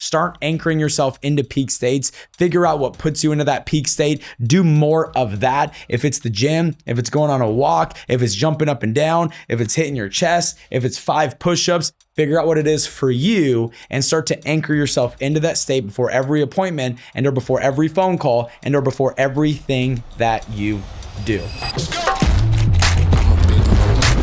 Start anchoring yourself into peak states. Figure out what puts you into that peak state. Do more of that. If it's the gym, if it's going on a walk, if it's jumping up and down, if it's hitting your chest, if it's 5 push-ups, figure out what it is for you and start to anchor yourself into that state before every appointment and or before every phone call and or before everything that you do.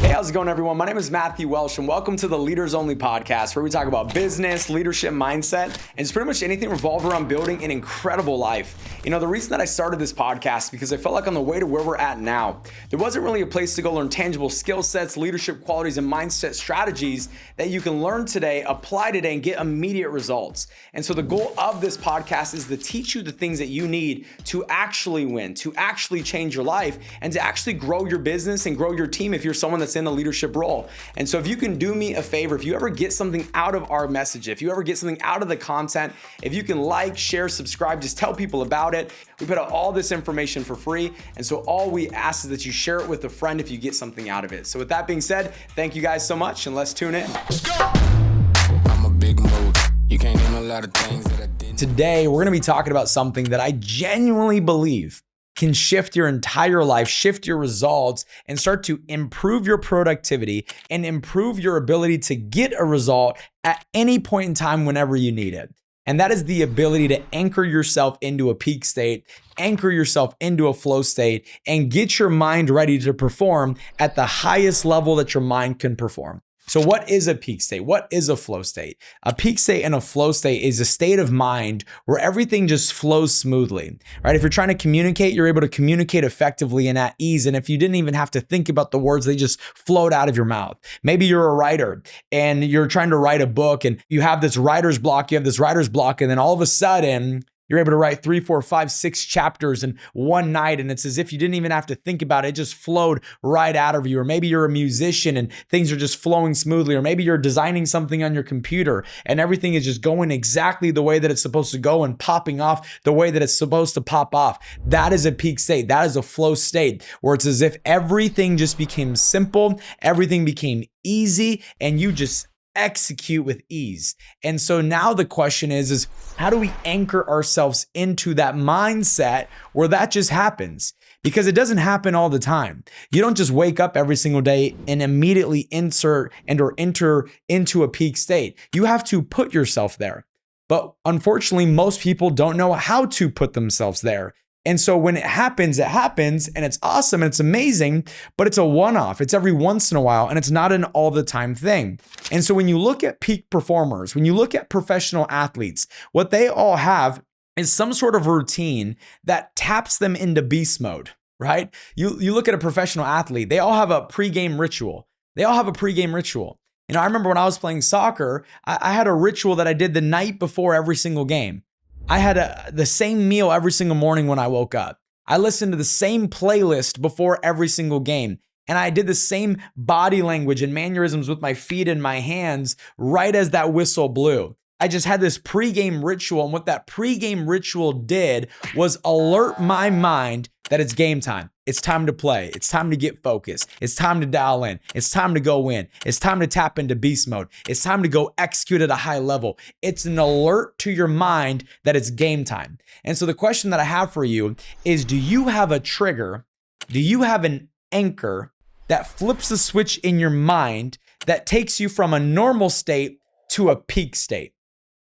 Hey, how's it going, everyone? My name is Matthew Welsh, and welcome to the Leaders Only podcast, where we talk about business, leadership, mindset, and it's pretty much anything revolved around building an incredible life. You know, the reason that I started this podcast is because I felt like on the way to where we're at now, there wasn't really a place to go learn tangible skill sets, leadership qualities, and mindset strategies that you can learn today, apply today, and get immediate results. And so the goal of this podcast is to teach you the things that you need to actually win, to actually change your life, and to actually grow your business and grow your team if you're someone that's in a leadership role. And so if you can do me a favor, if you ever get something out of our message, if you ever get something out of the content, if you can like, share, subscribe, just tell people about it. We put out all this information for free. And so all we ask is that you share it with a friend if you get something out of it. So with that being said, thank you guys so much, and let's tune in. Let's go. I'm a big mood. You can't name a lot of things that I didn't. Today, we're going to be talking about something that I genuinely believe can shift your entire life, shift your results, and start to improve your productivity and improve your ability to get a result at any point in time whenever you need it. And that is the ability to anchor yourself into a peak state, anchor yourself into a flow state, and get your mind ready to perform at the highest level that your mind can perform. So what is a peak state? What is a flow state? A peak state and a flow state is a state of mind where everything just flows smoothly, right? If you're trying to communicate, you're able to communicate effectively and at ease. And if you didn't even have to think about the words, they just flowed out of your mouth. Maybe you're a writer and you're trying to write a book and you have this writer's block, and then all of a sudden, you're able to write 3, 4, 5, 6 chapters in one night, and it's as if you didn't even have to think about it. It just flowed right out of you. Or maybe you're a musician and things are just flowing smoothly. Or maybe you're designing something on your computer and everything is just going exactly the way that it's supposed to go and popping off the way that it's supposed to pop off. That is a peak state. That is a flow state where it's as if everything just became simple, everything became easy, and you just execute with ease. And so now the question is how do we anchor ourselves into that mindset where that just happens? Because it doesn't happen all the time. You don't just wake up every single day and immediately enter into a peak state. You have to put yourself there. But unfortunately, most people don't know how to put themselves there. And so when it happens, and it's awesome and it's amazing, but it's a one-off. It's every once in a while, and it's not an all the time thing. And so when you look at peak performers, when you look at professional athletes, what they all have is some sort of routine that taps them into beast mode, right? You look at a professional athlete, they all have a pregame ritual. You know, I remember when I was playing soccer, I had a ritual that I did the night before every single game. I had the same meal every single morning when I woke up. I listened to the same playlist before every single game. And I did the same body language and mannerisms with my feet and my hands right as that whistle blew. I just had this pregame ritual. And what that pregame ritual did was alert my mind that it's game time. It's time to play. It's time to get focused. It's time to dial in. It's time to go in. It's time to tap into beast mode. It's time to go execute at a high level. It's an alert to your mind that it's game time. And so the question that I have for you is, do you have a trigger? Do you have an anchor that flips the switch in your mind that takes you from a normal state to a peak state?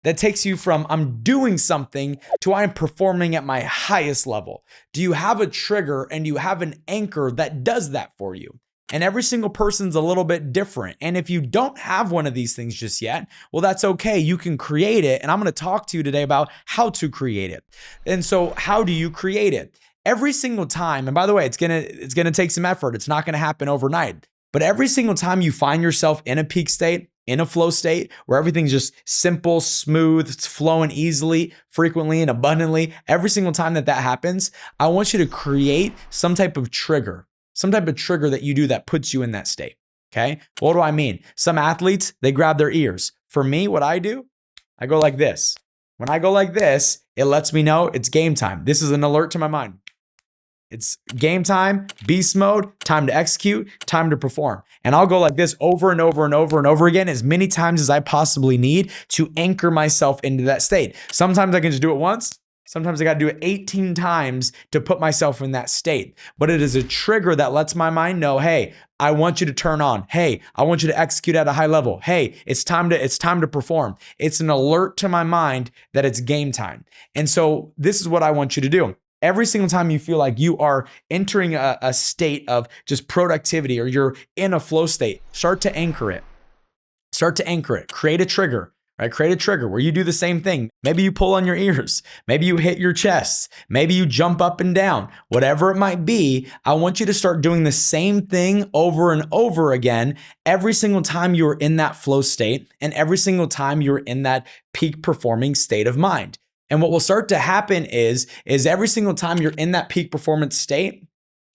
That takes you from I'm doing something to I'm performing at my highest level. Do you have a trigger and do you have an anchor that does that for you? And every single person's a little bit different. And if you don't have one of these things just yet, well, that's okay. You can create it. And I'm going to talk to you today about how to create it. And so how do you create it? Every single time, and by the way, it's gonna take some effort. It's not going to happen overnight. But every single time you find yourself in a peak state, in a flow state where everything's just simple, smooth, it's flowing easily, frequently, and abundantly, every single time that happens, I want you to create some type of trigger that you do that puts you in that state. Okay. What do I mean? Some athletes, they grab their ears. For me, what I do, I go like this. When I go like this, it lets me know it's game time. This is an alert to my mind. It's game time, beast mode, time to execute, time to perform. And I'll go like this over and over and over and over again as many times as I possibly need to anchor myself into that state. Sometimes I can just do it once. Sometimes I got to do it 18 times to put myself in that state. But it is a trigger that lets my mind know, hey, I want you to turn on. Hey, I want you to execute at a high level. Hey, it's time to perform. It's an alert to my mind that it's game time. And so this is what I want you to do. Every single time you feel like you are entering a state of just productivity or you're in a flow state, start to anchor it. Create a trigger. Right? Create a trigger where you do the same thing. Maybe you pull on your ears. Maybe you hit your chest. Maybe you jump up and down. Whatever it might be, I want you to start doing the same thing over and over again every single time you're in that flow state and every single time you're in that peak performing state of mind. And what will start to happen is every single time you're in that peak performance state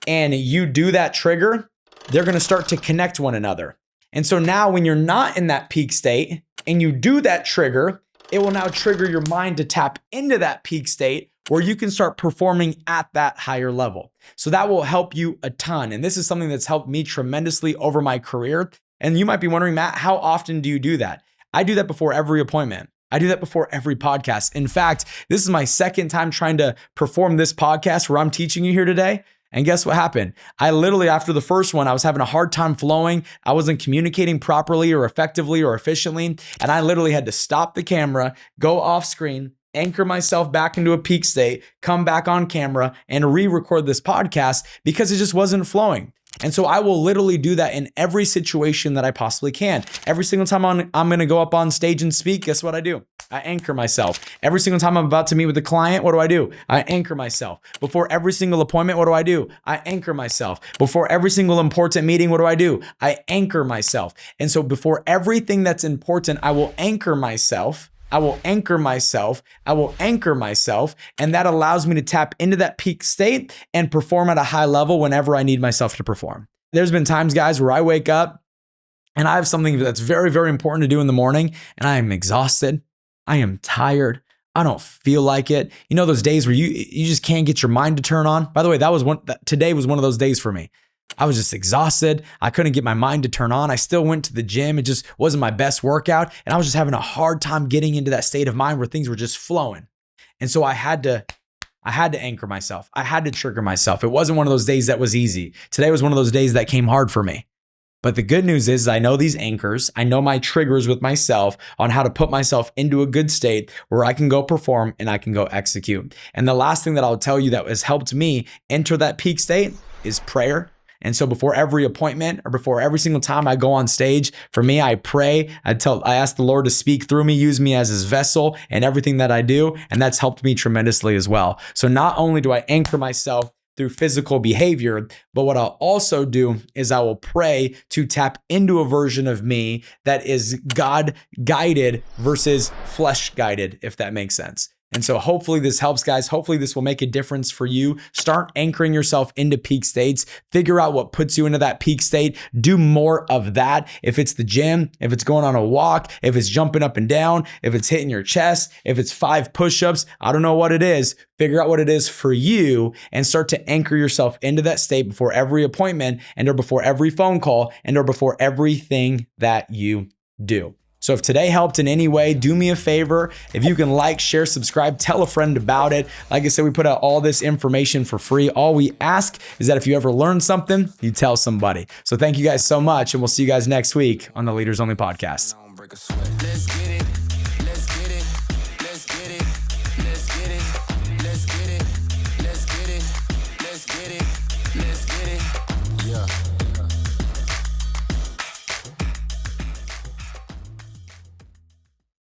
and you do that trigger, they're going to start to connect one another. And so now when you're not in that peak state and you do that trigger, it will now trigger your mind to tap into that peak state where you can start performing at that higher level. So that will help you a ton. And this is something that's helped me tremendously over my career. And you might be wondering, Matt, how often do you do that? I do that before every appointment. I do that before every podcast. In fact, this is my second time trying to perform this podcast where I'm teaching you here today. And guess what happened? I literally, after the first one, I was having a hard time flowing. I wasn't communicating properly or effectively or efficiently. And I literally had to stop the camera, go off screen, anchor myself back into a peak state, come back on camera and re-record this podcast because it just wasn't flowing. And so I will literally do that in every situation that I possibly can. Every single time I'm going to go up on stage and speak, guess what I do? I anchor myself. Every single time I'm about to meet with a client, what do? I anchor myself. Before every single appointment, what do? I anchor myself. Before every single important meeting, what do? I anchor myself. And so before everything that's important, I will anchor myself. I will anchor myself. And that allows me to tap into that peak state and perform at a high level whenever I need myself to perform. There's been times, guys, where I wake up and I have something that's very, very important to do in the morning and I am exhausted. I am tired. I don't feel like it. You know, those days where you just can't get your mind to turn on. By the way, today was one of those days for me. I was just exhausted. I couldn't get my mind to turn on. I still went to the gym. It just wasn't my best workout. And I was just having a hard time getting into that state of mind where things were just flowing. And so I had to anchor myself. I had to trigger myself. It wasn't one of those days that was easy. Today was one of those days that came hard for me. But the good news is I know these anchors. I know my triggers with myself on how to put myself into a good state where I can go perform and I can go execute. And the last thing that I'll tell you that has helped me enter that peak state is prayer. And so before every appointment or before every single time I go on stage, for me, I pray. I ask the Lord to speak through me, use me as his vessel in everything that I do. And that's helped me tremendously as well. So not only do I anchor myself through physical behavior, but what I'll also do is I will pray to tap into a version of me that is God guided versus flesh guided, if that makes sense. And so hopefully this helps, guys. Hopefully this will make a difference for you. Start anchoring yourself into peak states. Figure out what puts you into that peak state. Do more of that. If it's the gym, if it's going on a walk, if it's jumping up and down, if it's hitting your chest, if it's 5 push-ups, I don't know what it is. Figure out what it is for you and start to anchor yourself into that state before every appointment and or before every phone call and or before everything that you do. So if today helped in any way, do me a favor. If you can like, share, subscribe, tell a friend about it. Like I said, we put out all this information for free. All we ask is that if you ever learn something, you tell somebody. So thank you guys so much, and we'll see you guys next week on the Leaders Only Podcast.